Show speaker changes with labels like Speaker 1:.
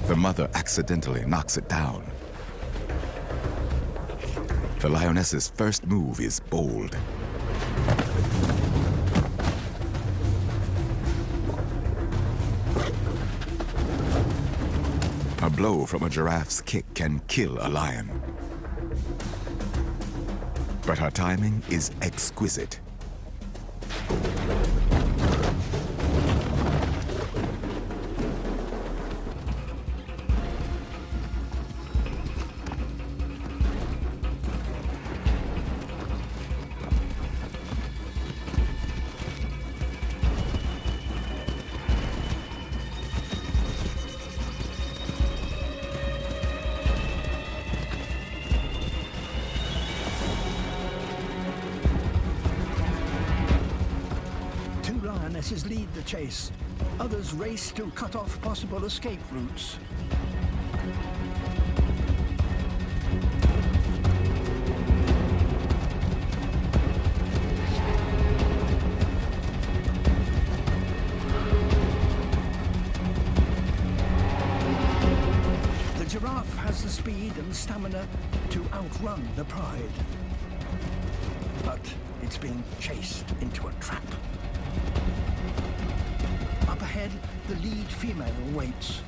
Speaker 1: The mother accidentally knocks it down. The lioness's first move is bold. A blow from a giraffe's kick can kill a lion. But her timing is exquisite.
Speaker 2: Lionesses lead the chase. Others race to cut off possible escape routes. The giraffe has the speed and stamina to outrun the pride. But it's being chased into a trap. Up ahead, the lead female waits.